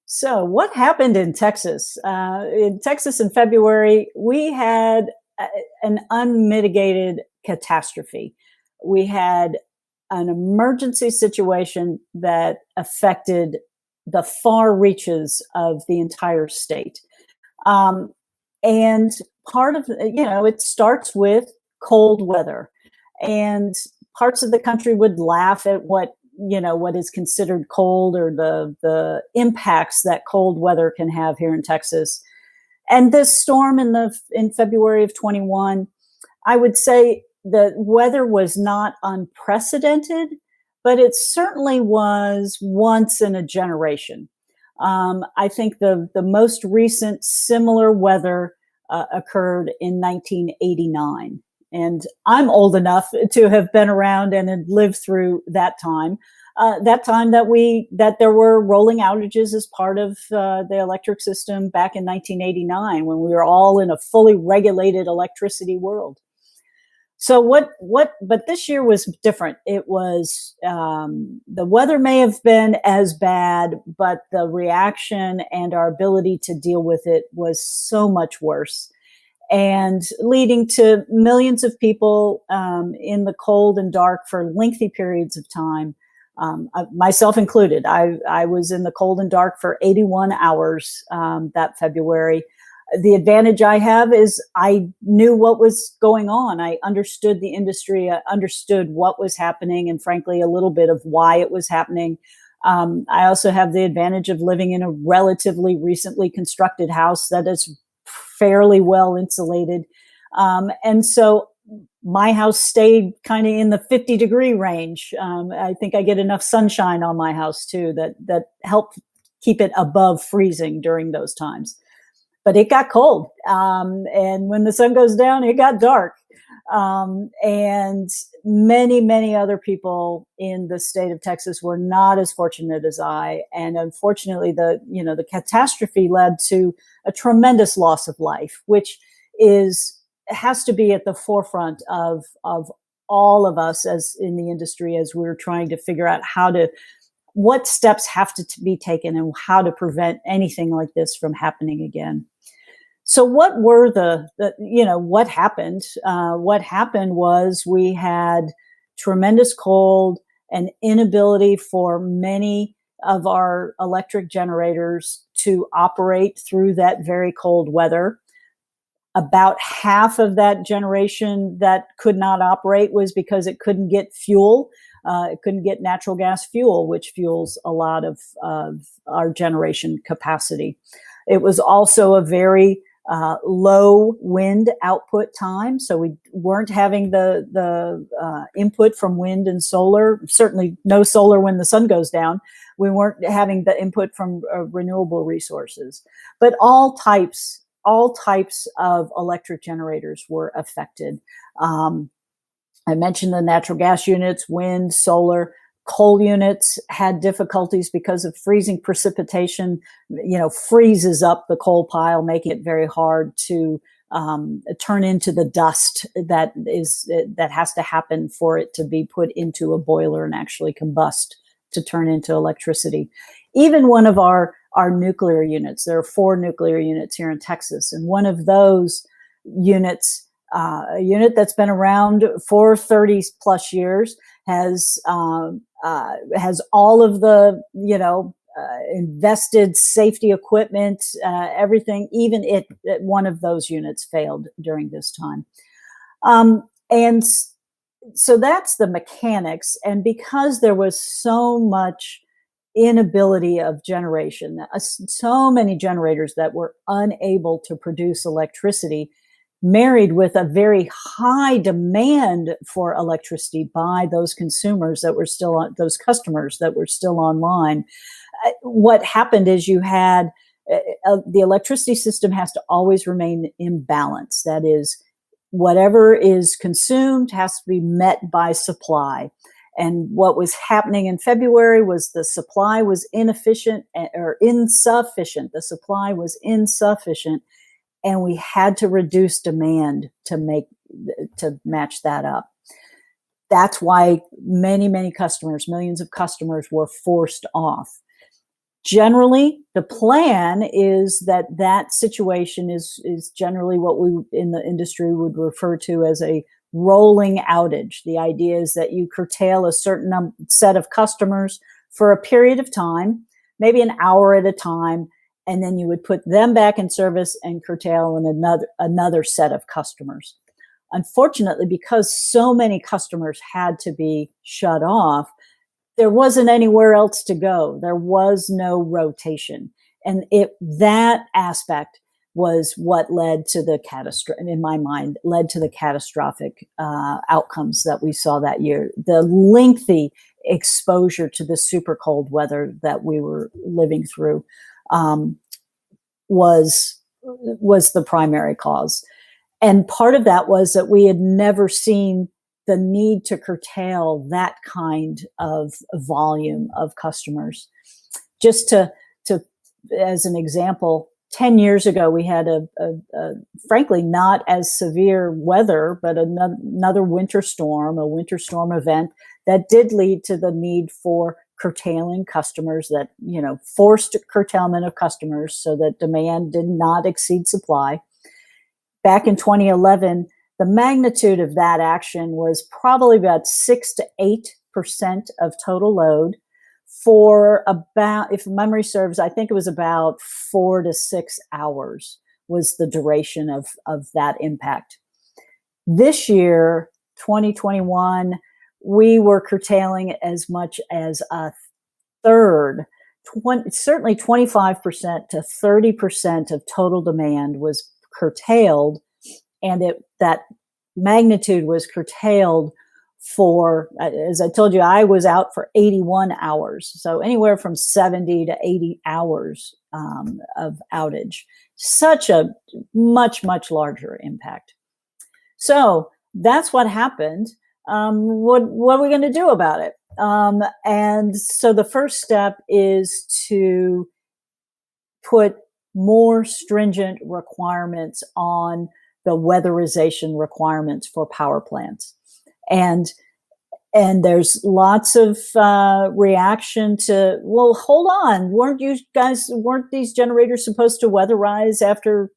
So, what happened in Texas? In Texas in February, we had an unmitigated catastrophe. We had an emergency situation that affected the far reaches of the entire state. Um, and part of, it starts with cold weather. And parts of the country would laugh at what is considered cold, or the impacts that cold weather can have here in Texas. And this storm in February of 21, I would say the weather was not unprecedented, but it certainly was once in a generation. I think the most recent similar weather occurred in 1989. And I'm old enough to have been around and had lived through that time. That time that there were rolling outages as part of the electric system back in 1989, when we were all in a fully regulated electricity world. So but this year was different. It was, the weather may have been as bad, but the reaction and our ability to deal with it was so much worse, and leading to millions of people in the cold and dark for lengthy periods of time, myself included. I was in the cold and dark for 81 hours that February. The advantage I have is I knew what was going on. I understood the industry, I understood what was happening, and frankly, a little bit of why it was happening. I also have the advantage of living in a relatively recently constructed house that is fairly well insulated. And so my house stayed kind of in the 50-degree range. I think I get enough sunshine on my house too, that helped keep it above freezing during those times. But it got cold. And when the sun goes down, it got dark. And many, many other people in the state of Texas were not as fortunate as I. And unfortunately, the catastrophe led to a tremendous loss of life, which has to be at the forefront of all of us as in the industry, as we're trying to figure out what steps have to be taken and how to prevent anything like this from happening again. So what were what happened? What happened was we had tremendous cold and inability for many of our electric generators to operate through that very cold weather. About half of that generation that could not operate was because it couldn't get fuel. It couldn't get natural gas fuel, which fuels a lot of our generation capacity. It was also a very low wind output time, so we weren't having the input from wind and solar. Certainly, no solar when the sun goes down. We weren't having the input from renewable resources, but all types of electric generators were affected. I mentioned the natural gas units, wind, solar. Coal units had difficulties because of freezing precipitation, freezes up the coal pile, making it very hard to turn into the dust that has to happen for it to be put into a boiler and actually combust to turn into electricity. Even one of our nuclear units, there are 4 nuclear units here in Texas, and one of those units, a unit that's been around for 30 plus years, has all of the invested safety equipment, everything. Even one of those units failed during this time, and so that's the mechanics. And because there was so much inability of generation, so many generators that were unable to produce electricity, married with a very high demand for electricity by those consumers that were still on, those customers that were still online. What happened is you had the electricity system has to always remain in balance. That is, whatever is consumed has to be met by supply. And what was happening in February was the supply was inefficient or insufficient. The supply was insufficient, and we had to reduce demand to match that up. That's why many, many customers, millions of customers, were forced off. Generally, the plan is that situation is generally what we in the industry would refer to as a rolling outage. The idea is that you curtail a certain set of customers for a period of time, maybe an hour at a time, and then you would put them back in service and curtail another set of customers. Unfortunately, because so many customers had to be shut off, there wasn't anywhere else to go. There was no rotation. And that aspect was what led to the in my mind, led to the catastrophic outcomes that we saw that year. The lengthy exposure to the super cold weather that we were living through was the primary cause. And part of that was that we had never seen the need to curtail that kind of volume of customers. Just to as an example, 10 years ago, we had a frankly not as severe weather, but another winter storm event that did lead to the need for curtailing customers, that, forced curtailment of customers so that demand did not exceed supply. Back in 2011, the magnitude of that action was probably about 6 to 8% of total load for about, if memory serves, I think it was about 4 to 6 hours was the duration of that impact. This year, 2021, we were curtailing as much as a third, certainly 25% to 30% of total demand was curtailed, and that magnitude was curtailed for, as I told you, I was out for 81 hours, so anywhere from 70 to 80 hours of outage. Such a much larger impact. So that's what happened. What are we going to do about it? And so the first step is to put more stringent requirements on the weatherization requirements for power plants. And there's lots of reaction to, well, hold on, weren't these generators supposed to weatherize after,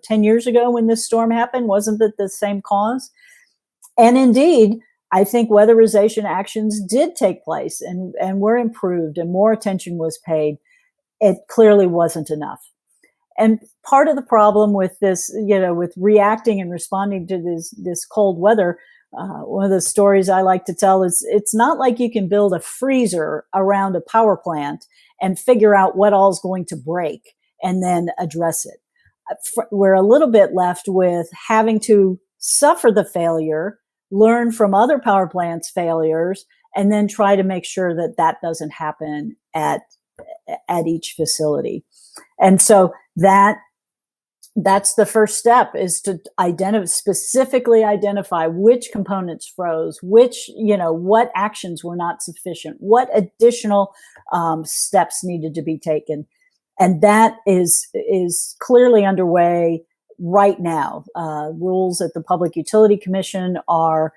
10 years ago when this storm happened? Wasn't it the same cause? And indeed, I think weatherization actions did take place and were improved and more attention was paid. It clearly wasn't enough. And part of the problem with this, with reacting and responding to this cold weather, one of the stories I like to tell is it's not like you can build a freezer around a power plant and figure out what all is going to break and then address it. We're a little bit left with having to suffer the failure, learn from other power plants' failures, and then try to make sure that doesn't happen at each facility. And so that's the first step, is to specifically identify which components froze, what actions were not sufficient, what additional steps needed to be taken. And that is clearly underway right now. Rules at the Public Utility Commission are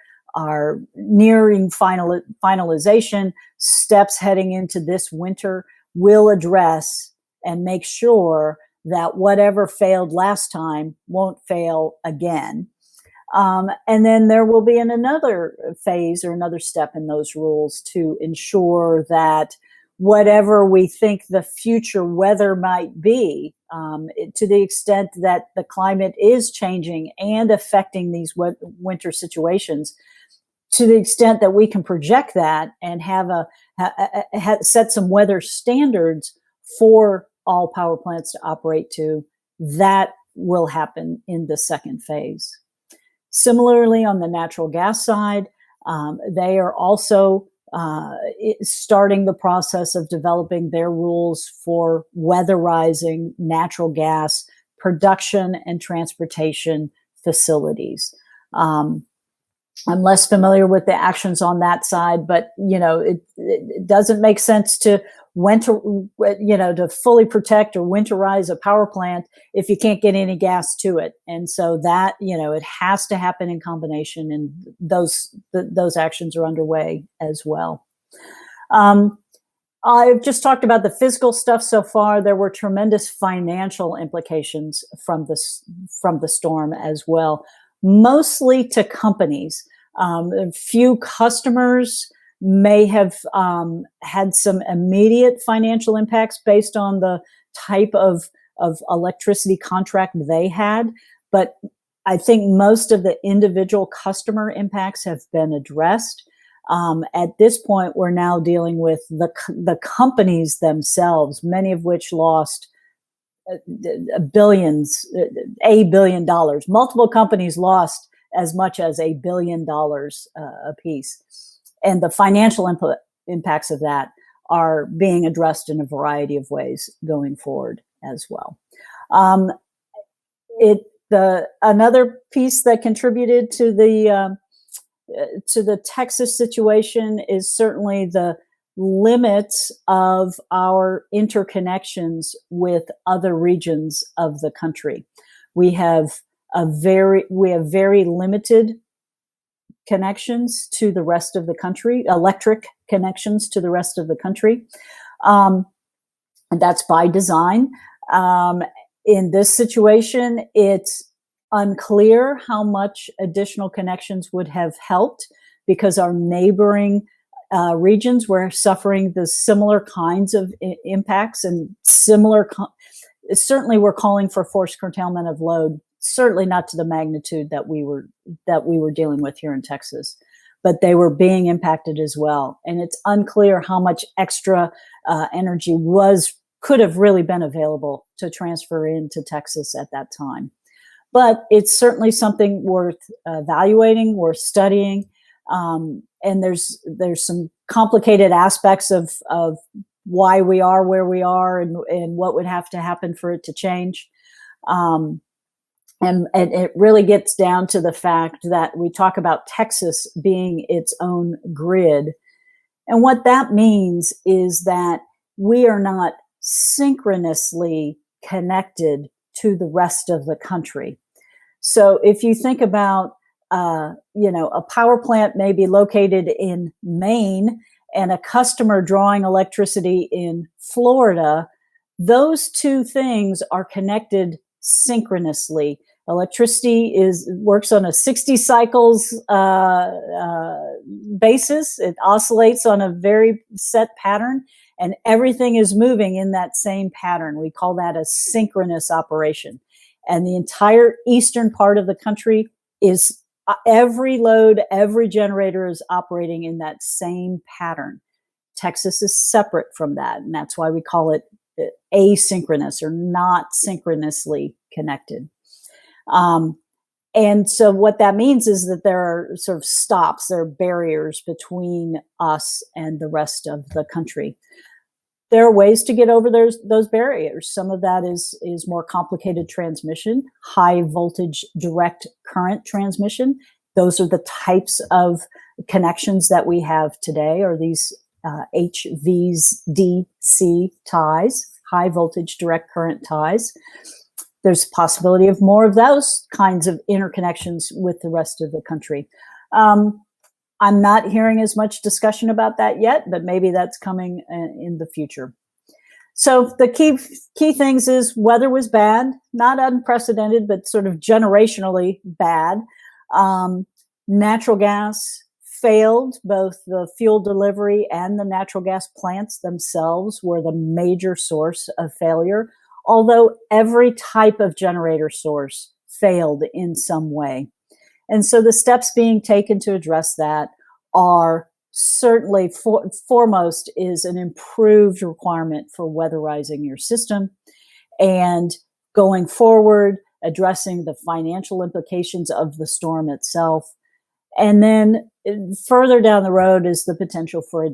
nearing finalization. Steps heading into this winter will address and make sure that whatever failed last time won't fail again. And then there will be another phase or another step in those rules to ensure that whatever we think the future weather might be, to the extent that the climate is changing and affecting these winter situations, to the extent that we can project that and have set some weather standards for all power plants to operate to, that will happen in the second phase. Similarly, on the natural gas side, they are also starting the process of developing their rules for weatherizing natural gas production and transportation facilities. I'm less familiar with the actions on that side, but it doesn't make sense to to fully protect or winterize a power plant if you can't get any gas to it. And so that, it has to happen in combination, and those actions are underway as well. On I've just talked about the physical stuff so far. There were tremendous financial implications from the storm as well, mostly to companies. A few customers may have had some immediate financial impacts based on the type of electricity contract they had, but I think most of the individual customer impacts have been addressed. At this point, we're now dealing with the companies themselves, many of which lost billions, $1 billion. Multiple companies lost as much as $1 billion apiece. And the financial impacts of that are being addressed in a variety of ways going forward as well. Another piece that contributed to the Texas situation is certainly the limits of our interconnections with other regions of the country. We have very limited connections to the rest of the country, electric connections to the rest of the country. And that's by design. In this situation, it's unclear how much additional connections would have helped because our neighboring regions were suffering the similar kinds of impacts and certainly we're calling for forced curtailment of load, certainly not to the magnitude that we were dealing with here in Texas, but they were being impacted as well. And it's unclear how much extra energy could have really been available to transfer into Texas at that time. But it's certainly something worth evaluating, worth studying. And there's some complicated aspects of why we are where we are and what would have to happen for it to change. And it really gets down to the fact that we talk about Texas being its own grid. And what that means is that we are not synchronously connected to the rest of the country. So if you think about, a power plant may be located in Maine and a customer drawing electricity in Florida, those two things are connected synchronously. Electricity works on a 60 cycles basis. It oscillates on a very set pattern, and everything is moving in that same pattern. We call that a synchronous operation. And the entire eastern part of the country is every load, every generator is operating in that same pattern. Texas is separate from that, and that's why we call it asynchronous or not synchronously connected. And so what that means is that there are sort of stops, there are barriers between us and the rest of the country. There are ways to get over those barriers. Some of that is more complicated transmission, high voltage direct current transmission. Those are the types of connections that we have today, are these HVDC ties, high voltage direct current ties. There's a possibility of more of those kinds of interconnections with the rest of the country. I'm not hearing as much discussion about that yet, but maybe that's coming in the future. So the key things is weather was bad, not unprecedented, but sort of generationally bad. Natural gas failed. Both the fuel delivery and the natural gas plants themselves were the major source of failure, although every type of generator source failed in some way. And so the steps being taken to address that are certainly foremost is an improved requirement for weatherizing your system, and going forward, addressing the financial implications of the storm itself. And then further down the road is the potential for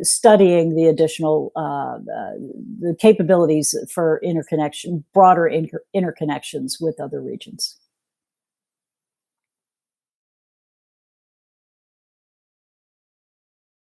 studying the additional the capabilities for broader interconnections with other regions.